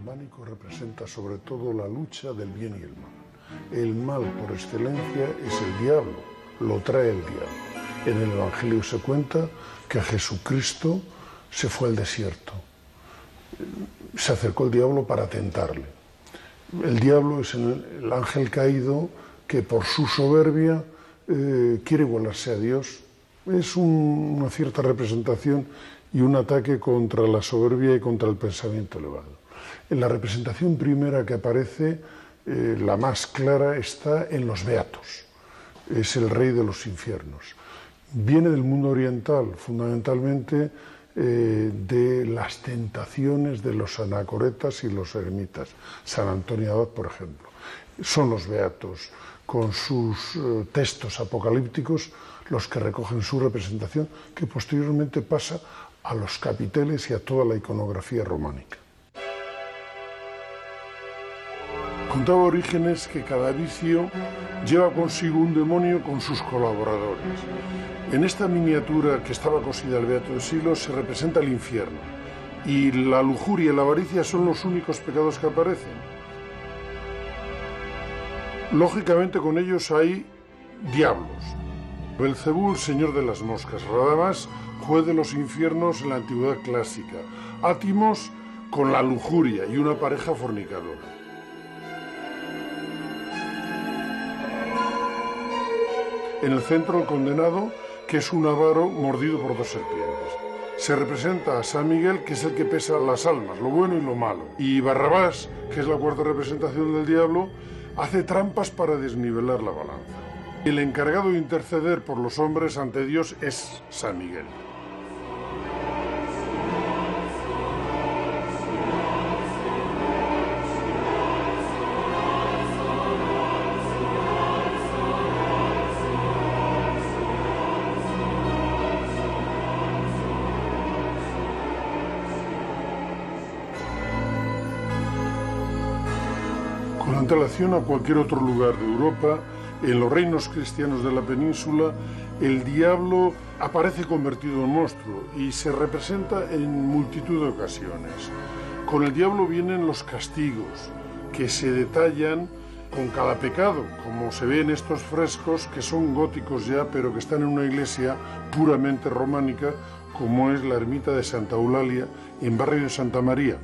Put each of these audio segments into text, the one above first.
románico representa sobre todo la lucha del bien y el mal. El mal por excelencia es el diablo, lo trae el diablo. En el Evangelio se cuenta que Jesucristo se fue al desierto. Se acercó el diablo para tentarle. El diablo es el ángel caído que por su soberbia quiere igualarse a Dios. Es una cierta representación y un ataque contra la soberbia y contra el pensamiento elevado. En la representación primera que aparece, la más clara, está en los beatos. Es el rey de los infiernos. Viene del mundo oriental, fundamentalmente de las tentaciones de los anacoretas y los eremitas. San Antonio Abad, por ejemplo. Son los beatos, con sus textos apocalípticos, los que recogen su representación, que posteriormente pasa a los capiteles y a toda la iconografía románica. Contaba Orígenes que cada vicio lleva consigo un demonio con sus colaboradores. En esta miniatura que estaba cosida al Beato de Silo se representa el infierno, y la lujuria y la avaricia son los únicos pecados que aparecen. Lógicamente con ellos hay diablos. Belcebú, señor de las moscas; Radamás, juez de los infiernos en la antigüedad clásica; Átimos con la lujuria y una pareja fornicadora. En el centro el condenado, que es un avaro mordido por dos serpientes. Se representa a San Miguel, que es el que pesa las almas, lo bueno y lo malo. Y Barrabás, que es la cuarta representación del diablo, hace trampas para desnivelar la balanza. El encargado de interceder por los hombres ante Dios es San Miguel. Con antelación a cualquier otro lugar de Europa, en los reinos cristianos de la península, el diablo aparece convertido en monstruo y se representa en multitud de ocasiones. Con el diablo vienen los castigos, que se detallan con cada pecado, como se ve en estos frescos, que son góticos ya, pero que están en una iglesia puramente románica, como es la ermita de Santa Eulalia, en barrio de Santa María.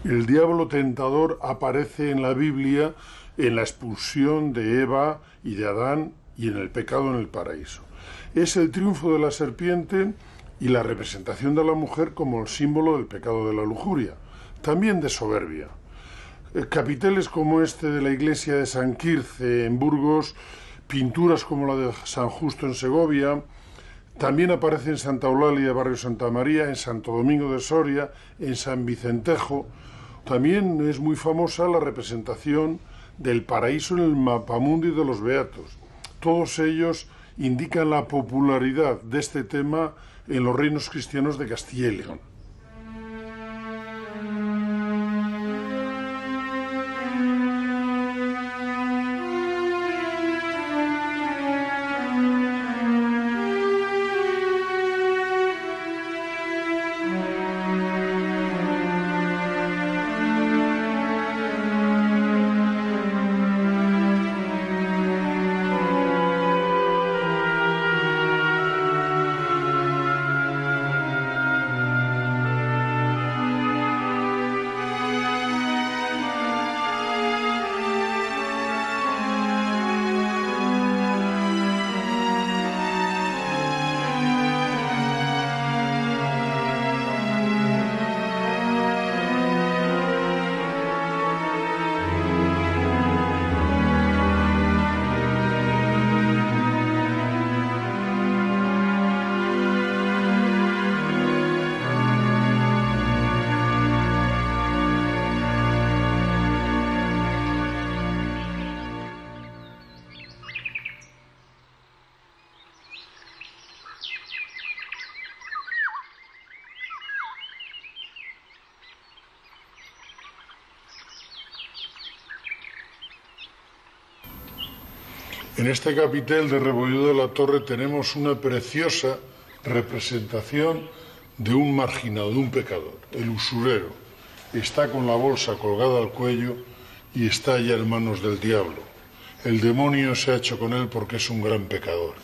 El diablo tentador aparece en la Biblia en la expulsión de Eva y de Adán y en el pecado en el paraíso. Es el triunfo de la serpiente y la representación de la mujer como el símbolo del pecado de la lujuria, también de soberbia. Capiteles como este de la iglesia de San Quirce en Burgos, pinturas como la de San Justo en Segovia, también aparece en Santa Eulalia, barrio Santa María, en Santo Domingo de Soria, en San Vicentejo. También es muy famosa la representación del paraíso en el mapamundi de los beatos. Todos ellos indican la popularidad de este tema en los reinos cristianos de Castilla y León. En este capitel de Rebolledo de la Torre tenemos una preciosa representación de un marginado, de un pecador, el usurero. Está con la bolsa colgada al cuello y está ya en manos del diablo. El demonio se ha hecho con él porque es un gran pecador.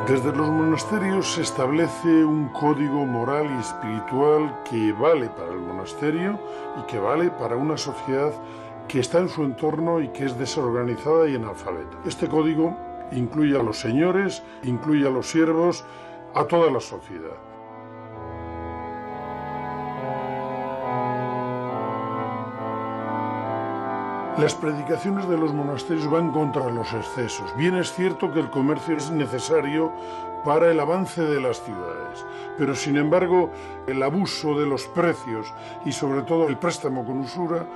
Desde los monasterios se establece un código moral y espiritual que vale para el monasterio y que vale para una sociedad que está en su entorno y que es desorganizada y analfabeta. Este código incluye a los señores, incluye a los siervos, a toda la sociedad. Las predicaciones de los monasterios van contra los excesos. Bien es cierto que el comercio es necesario para el avance de las ciudades, pero sin embargo el abuso de los precios y sobre todo el préstamo con usura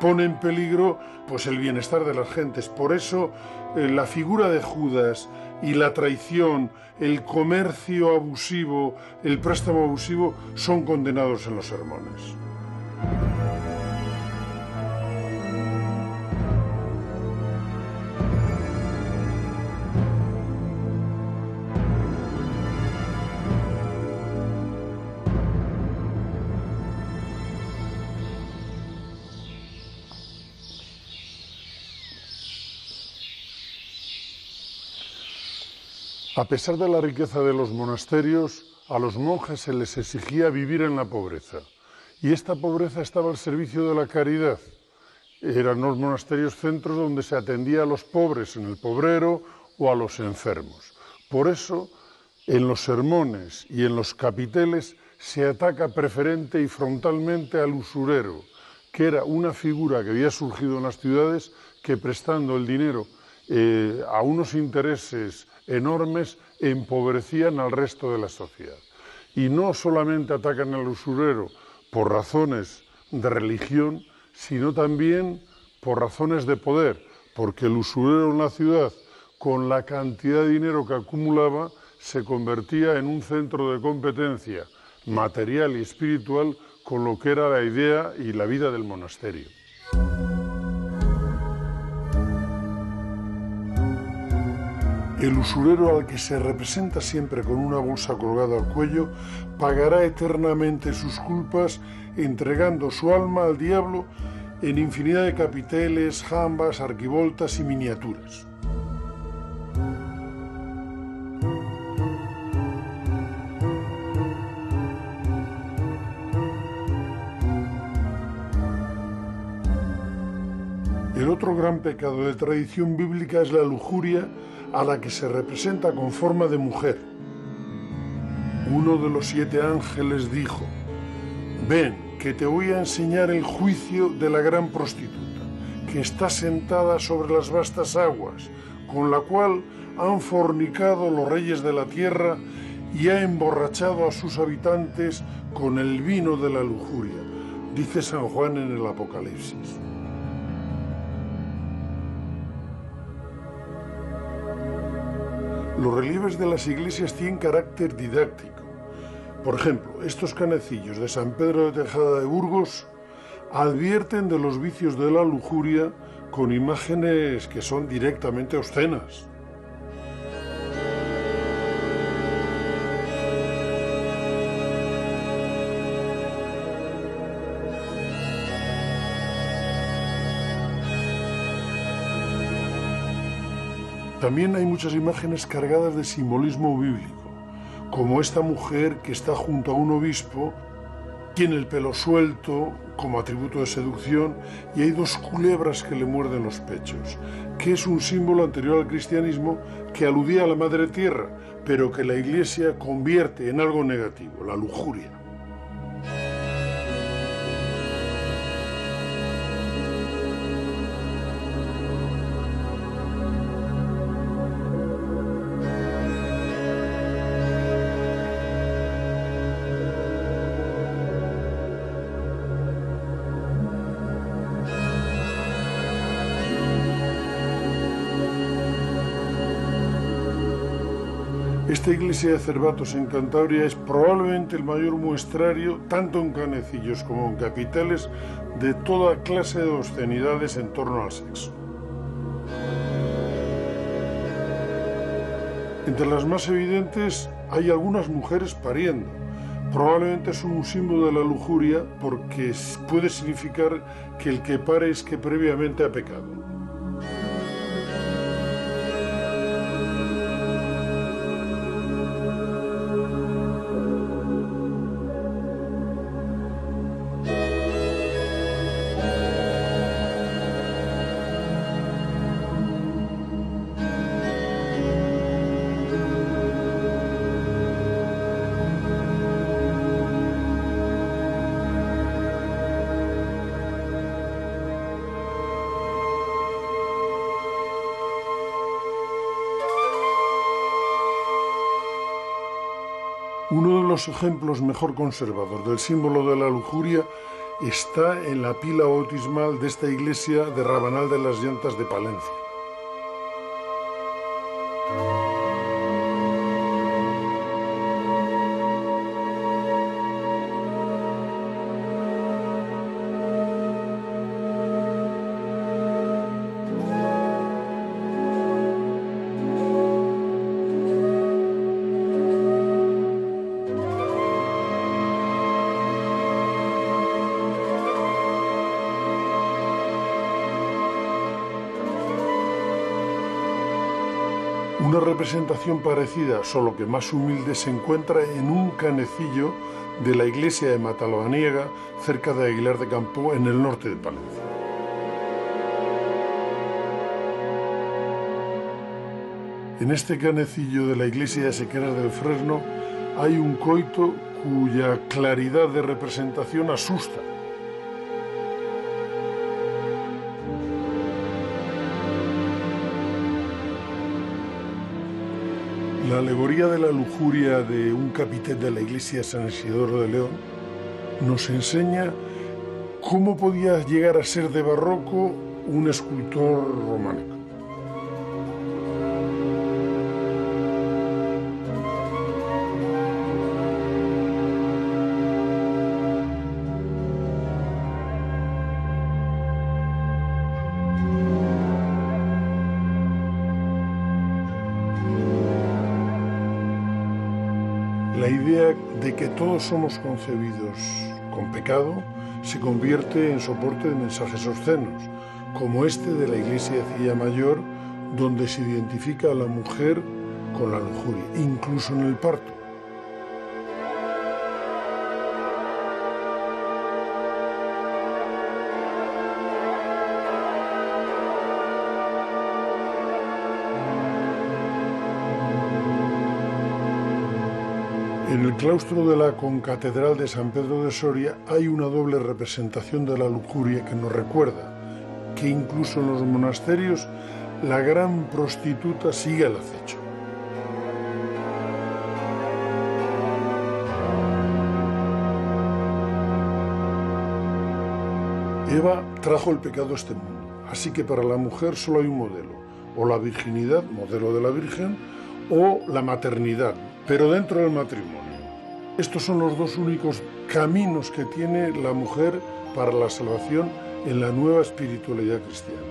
pone en peligro pues el bienestar de las gentes. Por eso la figura de Judas y la traición, el comercio abusivo, el préstamo abusivo son condenados en los sermones. A pesar de la riqueza de los monasterios, a los monjes se les exigía vivir en la pobreza. Y esta pobreza estaba al servicio de la caridad. Eran los monasterios centros donde se atendía a los pobres en el pobrero o a los enfermos. Por eso, en los sermones y en los capiteles se ataca preferente y frontalmente al usurero, que era una figura que había surgido en las ciudades que prestando el dinero a unos intereses enormes empobrecían al resto de la sociedad. Y no solamente atacan al usurero por razones de religión, sino también por razones de poder, porque el usurero en la ciudad, con la cantidad de dinero que acumulaba, se convertía en un centro de competencia material y espiritual con lo que era la idea y la vida del monasterio. El usurero, al que se representa siempre con una bolsa colgada al cuello, pagará eternamente sus culpas entregando su alma al diablo en infinidad de capiteles, jambas, arquivoltas y miniaturas. El otro gran pecado de tradición bíblica es la lujuria, a la que se representa con forma de mujer. Uno de los 7 ángeles dijo: «Ven, que te voy a enseñar el juicio de la gran prostituta, que está sentada sobre las vastas aguas, con la cual han fornicado los reyes de la tierra y ha emborrachado a sus habitantes con el vino de la lujuria», dice San Juan en el Apocalipsis. Los relieves de las iglesias tienen carácter didáctico. Por ejemplo, estos canecillos de San Pedro de Tejada de Burgos advierten de los vicios de la lujuria con imágenes que son directamente obscenas. También hay muchas imágenes cargadas de simbolismo bíblico, como esta mujer que está junto a un obispo, tiene el pelo suelto como atributo de seducción y hay 2 culebras que le muerden los pechos, que es un símbolo anterior al cristianismo que aludía a la madre tierra, pero que la Iglesia convierte en algo negativo, la lujuria. Esta iglesia de Cervatos en Cantabria es probablemente el mayor muestrario, tanto en canecillos como en capiteles, de toda clase de obscenidades en torno al sexo. Entre las más evidentes hay algunas mujeres pariendo. Probablemente es un símbolo de la lujuria porque puede significar que el que pare es que previamente ha pecado. Uno de los ejemplos mejor conservados del símbolo de la lujuria está en la pila bautismal de esta iglesia de Rabanal de las Llantas de Palencia. Una representación parecida, solo que más humilde, se encuentra en un canecillo de la iglesia de Matalobaniega, cerca de Aguilar de Campoo, en el norte de Palencia. En este canecillo de la iglesia de Sequeras del Fresno hay un coito cuya claridad de representación asusta. La alegoría de la lujuria de un capitel de la iglesia de San Isidoro de León nos enseña cómo podía llegar a ser de barroco un escultor románico. La idea de que todos somos concebidos con pecado se convierte en soporte de mensajes obscenos, como este de la iglesia de Cilla Mayor, donde se identifica a la mujer con la lujuria, incluso en el parto. En el claustro de la concatedral de San Pedro de Soria hay una doble representación de la lujuria que nos recuerda que incluso en los monasterios la gran prostituta sigue al acecho. Eva trajo el pecado a este mundo, así que para la mujer solo hay un modelo, o la virginidad, modelo de la Virgen, o la maternidad, pero dentro del matrimonio. Estos son los dos únicos caminos que tiene la mujer para la salvación en la nueva espiritualidad cristiana.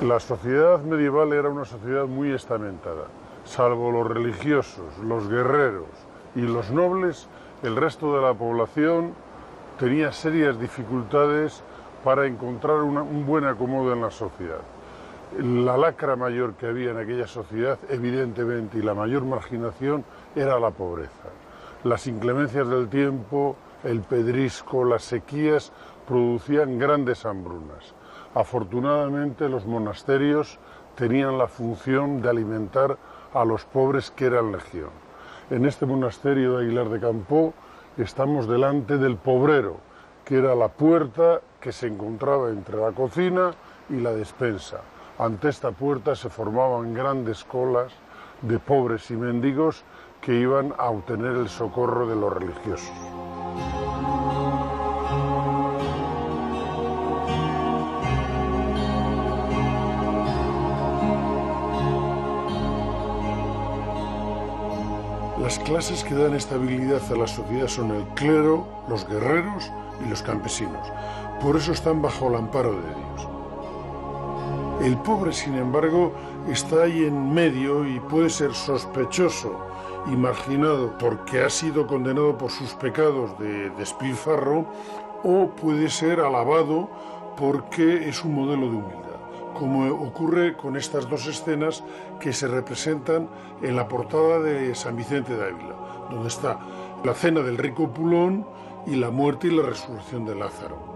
La sociedad medieval era una sociedad muy estamentada. Salvo los religiosos, los guerreros y los nobles, el resto de la población tenía serias dificultades para encontrar un buen acomodo en la sociedad. La lacra mayor que había en aquella sociedad, evidentemente, y la mayor marginación, era la pobreza. Las inclemencias del tiempo, el pedrisco, las sequías, producían grandes hambrunas. Afortunadamente, los monasterios tenían la función de alimentar a los pobres, que eran legión. En este monasterio de Aguilar de Campoo estamos delante del pobrero, que era la puerta que se encontraba entre la cocina y la despensa. Ante esta puerta se formaban grandes colas de pobres y mendigos que iban a obtener el socorro de los religiosos. Las clases que dan estabilidad a la sociedad son el clero, los guerreros y los campesinos. Por eso están bajo el amparo de Dios. El pobre, sin embargo, está ahí en medio y puede ser sospechoso y marginado porque ha sido condenado por sus pecados de despilfarro, o puede ser alabado porque es un modelo de humildad, como ocurre con estas dos escenas que se representan en la portada de San Vicente de Ávila, donde está la cena del rico Pulón y la muerte y la resurrección de Lázaro.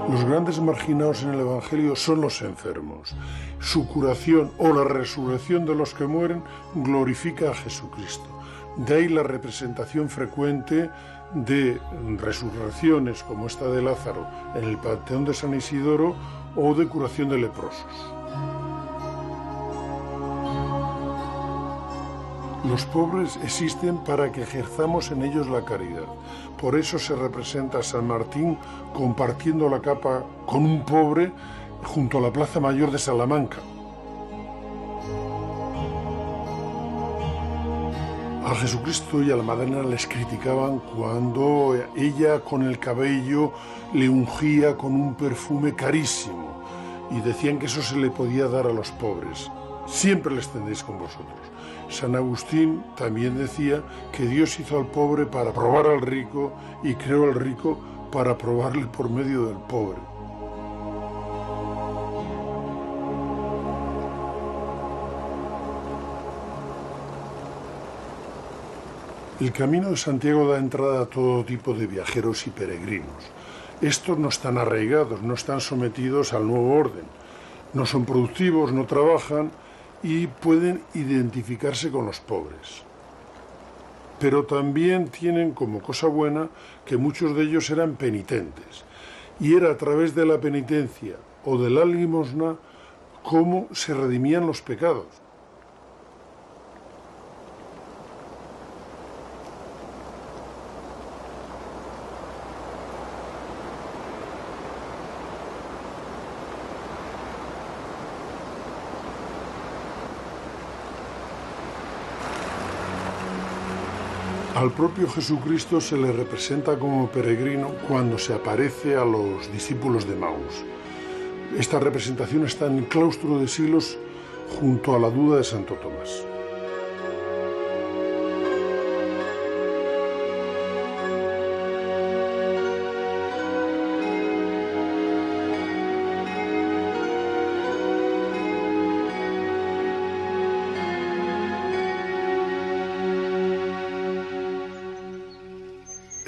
Los grandes marginados en el Evangelio son los enfermos. Su curación o la resurrección de los que mueren glorifica a Jesucristo. De ahí la representación frecuente de resurrecciones como esta de Lázaro en el Panteón de San Isidoro, o de curación de leprosos. Los pobres existen para que ejerzamos en ellos la caridad. Por eso se representa a San Martín compartiendo la capa con un pobre junto a la Plaza Mayor de Salamanca. A Jesucristo y a la Madalena les criticaban cuando ella con el cabello le ungía con un perfume carísimo y decían que eso se le podía dar a los pobres. Siempre les tendréis con vosotros. San Agustín también decía que Dios hizo al pobre para probar al rico y creó al rico para probarle por medio del pobre. El Camino de Santiago da entrada a todo tipo de viajeros y peregrinos. Estos no están arraigados, no están sometidos al nuevo orden, no son productivos, no trabajan y pueden identificarse con los pobres. Pero también tienen como cosa buena que muchos de ellos eran penitentes, y era a través de la penitencia o de la limosna cómo se redimían los pecados. Al propio Jesucristo se le representa como peregrino cuando se aparece a los discípulos de Maús. Esta representación está en el claustro de Silos junto a la duda de Santo Tomás.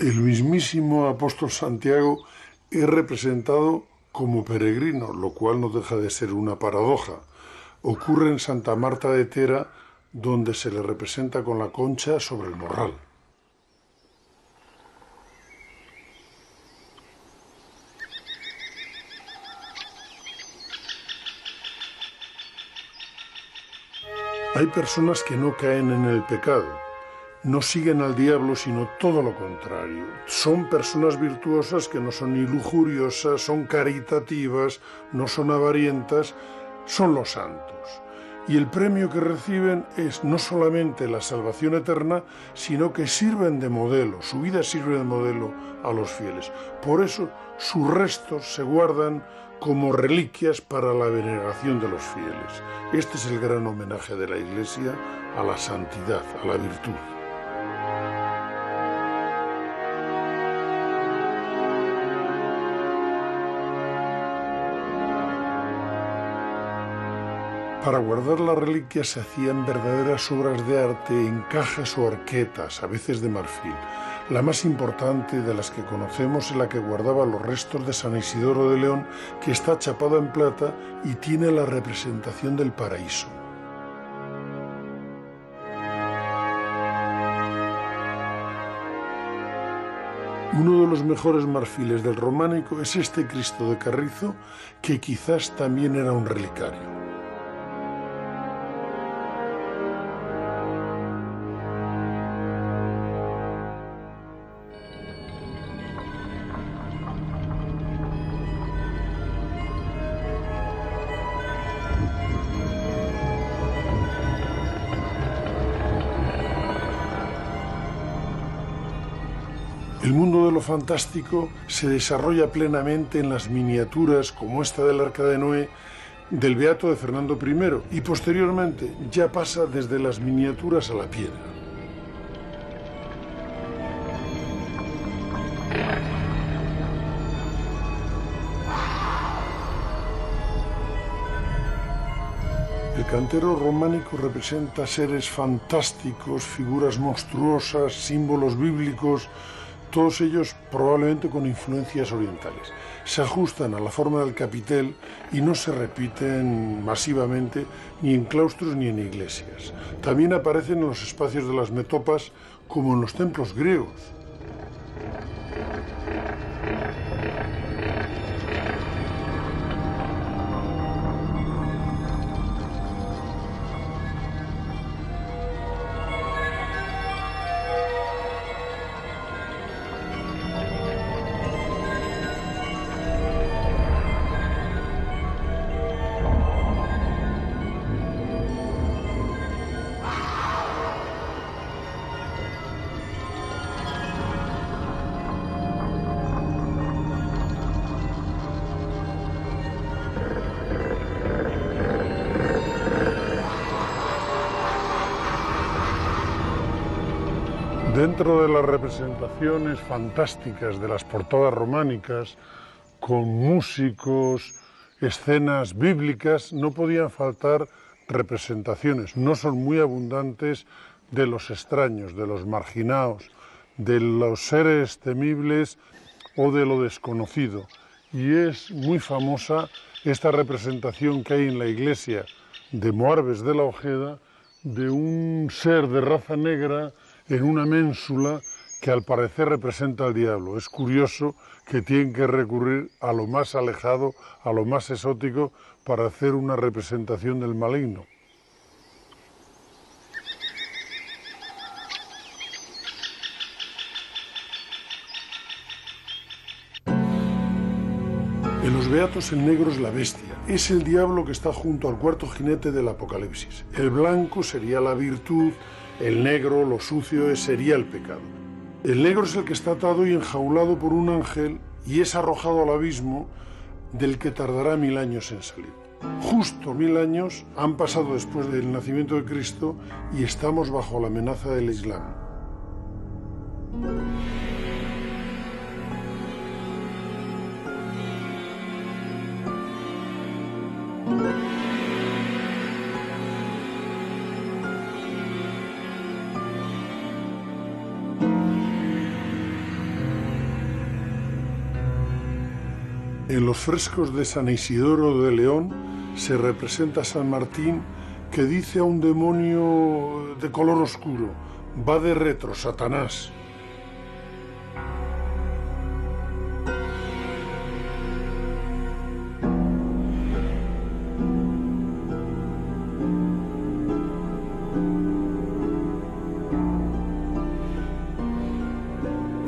El mismísimo apóstol Santiago es representado como peregrino, lo cual no deja de ser una paradoja. Ocurre en Santa Marta de Tera, donde se le representa con la concha sobre el morral. Hay personas que no caen en el pecado, no siguen al diablo, sino todo lo contrario. Son personas virtuosas que no son ni lujuriosas, son caritativas, no son avarientas, son los santos. Y el premio que reciben es no solamente la salvación eterna, sino que sirven de modelo, su vida sirve de modelo a los fieles. Por eso sus restos se guardan como reliquias para la veneración de los fieles. Este es el gran homenaje de la Iglesia a la santidad, a la virtud. Para guardar las reliquias se hacían verdaderas obras de arte en cajas o arquetas, a veces de marfil. La más importante de las que conocemos es la que guardaba los restos de San Isidoro de León, que está chapada en plata y tiene la representación del paraíso. Uno de los mejores marfiles del románico es este Cristo de Carrizo, que quizás también era un relicario. El mundo de lo fantástico se desarrolla plenamente en las miniaturas como esta del Arca de Noé del Beato de Fernando I y posteriormente ya pasa desde las miniaturas a la piedra. El cantero románico representa seres fantásticos, figuras monstruosas, símbolos bíblicos, todos ellos probablemente con influencias orientales. Se ajustan a la forma del capitel y no se repiten masivamente ni en claustros ni en iglesias. También aparecen en los espacios de las metopas como en los templos griegos. Dentro de las representaciones fantásticas de las portadas románicas, con músicos, escenas bíblicas, no podían faltar representaciones. No son muy abundantes de los extraños, de los marginados, de los seres temibles o de lo desconocido. Y es muy famosa esta representación que hay en la iglesia de Moarbes de la Ojeda de un ser de raza negra en una ménsula que al parecer representa al diablo. Es curioso que tienen que recurrir a lo más alejado, a lo más exótico, para hacer una representación del maligno. En los Beatos el negro es la bestia, es el diablo que está junto al cuarto jinete del Apocalipsis. El blanco sería la virtud, el negro, lo sucio, sería el pecado. El negro es el que está atado y enjaulado por un ángel y es arrojado al abismo del que tardará 1000 años en salir. Justo 1000 años han pasado después del nacimiento de Cristo y estamos bajo la amenaza del Islam. En los frescos de San Isidoro de León se representa a San Martín que dice a un demonio de color oscuro: va de retro, Satanás.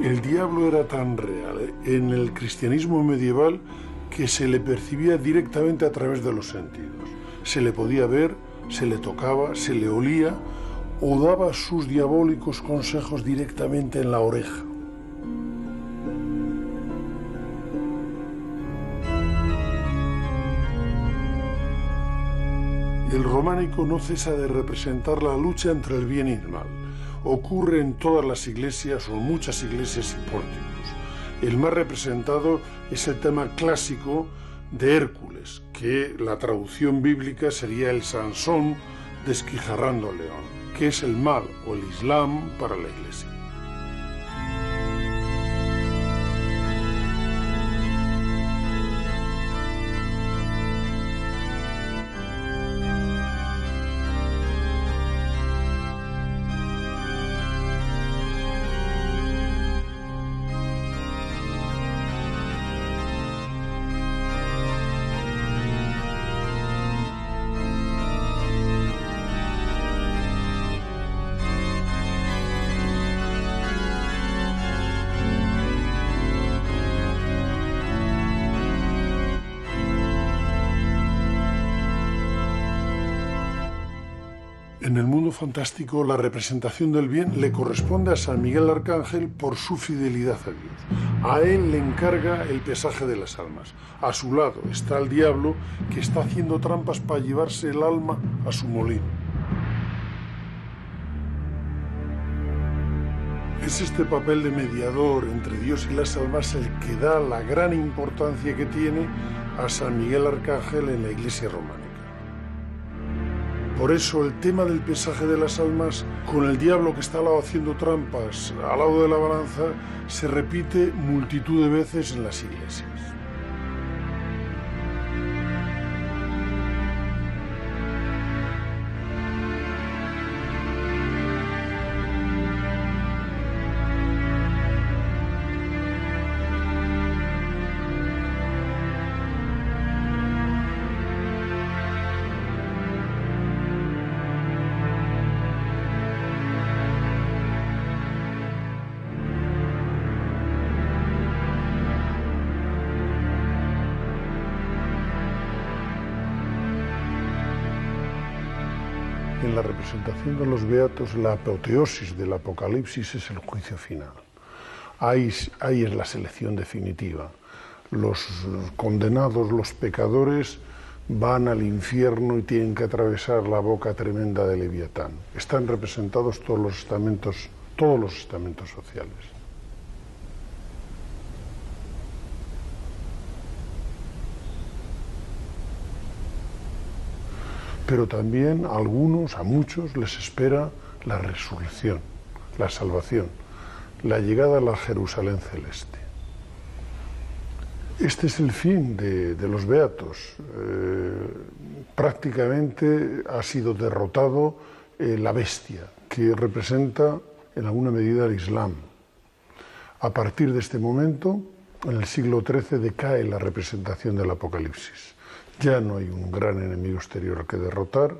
El diablo era tan real en el cristianismo medieval que se le percibía directamente a través de los sentidos. Se le podía ver, se le tocaba, se le olía o daba sus diabólicos consejos directamente en la oreja. El románico no cesa de representar la lucha entre el bien y el mal. Ocurre en todas las iglesias o en muchas iglesias y pórticos. El más representado es el tema clásico de Hércules, que la traducción bíblica sería el Sansón desquijarrando al león, que es el mal o el Islam para la Iglesia. En el mundo fantástico, la representación del bien le corresponde a San Miguel Arcángel por su fidelidad a Dios. A él le encarga el pesaje de las almas. A su lado está el diablo, que está haciendo trampas para llevarse el alma a su molino. Es este papel de mediador entre Dios y las almas el que da la gran importancia que tiene a San Miguel Arcángel en la Iglesia románica. Por eso el tema del pesaje de las almas, con el diablo que está al lado haciendo trampas al lado de la balanza, se repite multitud de veces en las iglesias. En la representación de los beatos, la apoteosis del Apocalipsis es el juicio final. Ahí es la selección definitiva. Los condenados, los pecadores, van al infierno y tienen que atravesar la boca tremenda de Leviatán. Están representados todos los estamentos sociales. Pero también a muchos les espera la resurrección, la salvación, la llegada a la Jerusalén celeste. Este es el fin de los beatos. Prácticamente ha sido derrotado la bestia, que representa en alguna medida el Islam. A partir de este momento, en el siglo XIII, decae la representación del Apocalipsis. Ya no hay un gran enemigo exterior que derrotar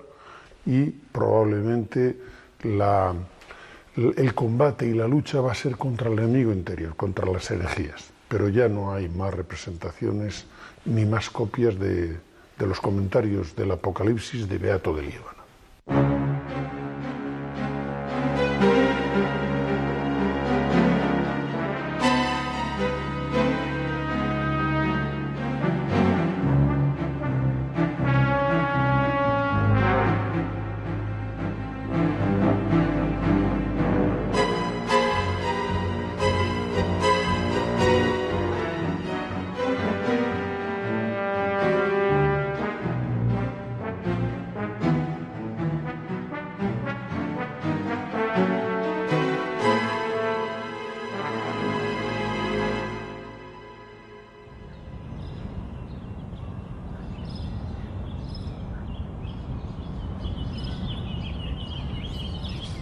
y probablemente el combate y la lucha va a ser contra el enemigo interior, contra las herejías. Pero ya no hay más representaciones ni más copias de los comentarios del Apocalipsis de Beato de Líbano.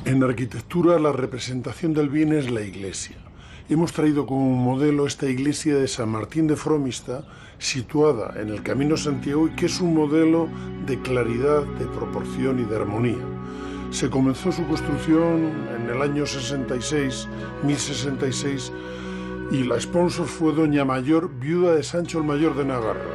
En arquitectura, la representación del bien es la iglesia. Hemos traído como modelo esta iglesia de San Martín de Fromista, situada en el Camino de Santiago, y que es un modelo de claridad, de proporción y de armonía. Se comenzó su construcción en el año 1066, y la sponsor fue Doña Mayor, viuda de Sancho el Mayor de Navarra.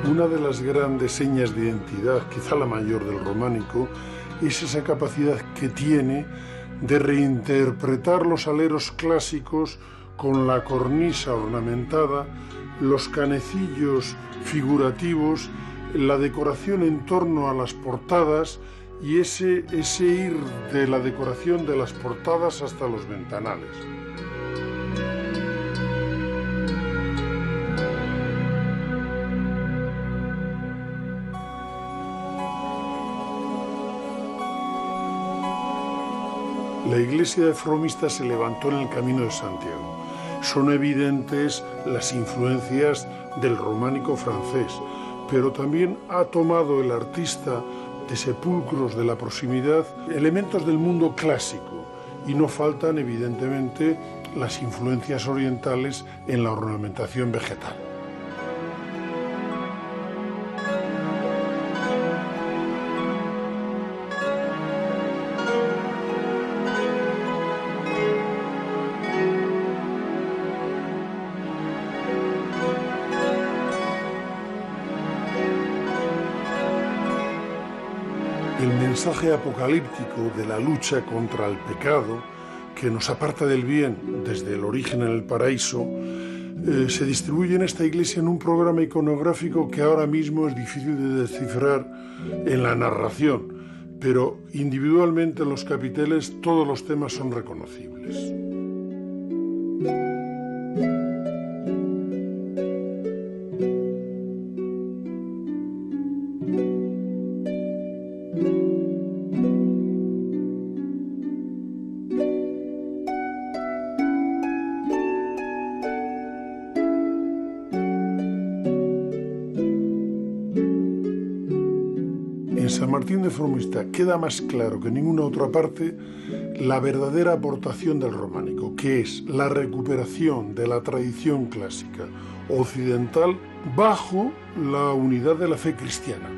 Una de las grandes señas de identidad, quizá la mayor del románico, es esa capacidad que tiene de reinterpretar los aleros clásicos con la cornisa ornamentada, los canecillos figurativos, la decoración en torno a las portadas y ese ir de la decoración de las portadas hasta los ventanales. La iglesia de Fromista se levantó en el Camino de Santiago. Son evidentes las influencias del románico francés, pero también ha tomado el artista de sepulcros de la proximidad elementos del mundo clásico, y no faltan evidentemente las influencias orientales en la ornamentación vegetal. El mensaje apocalíptico de la lucha contra el pecado, que nos aparta del bien desde el origen en el paraíso, se distribuye en esta iglesia en un programa iconográfico que ahora mismo es difícil de descifrar en la narración, pero individualmente en los capiteles todos los temas son reconocibles. En San Martín de Fromista queda más claro que en ninguna otra parte la verdadera aportación del románico, que es la recuperación de la tradición clásica occidental bajo la unidad de la fe cristiana.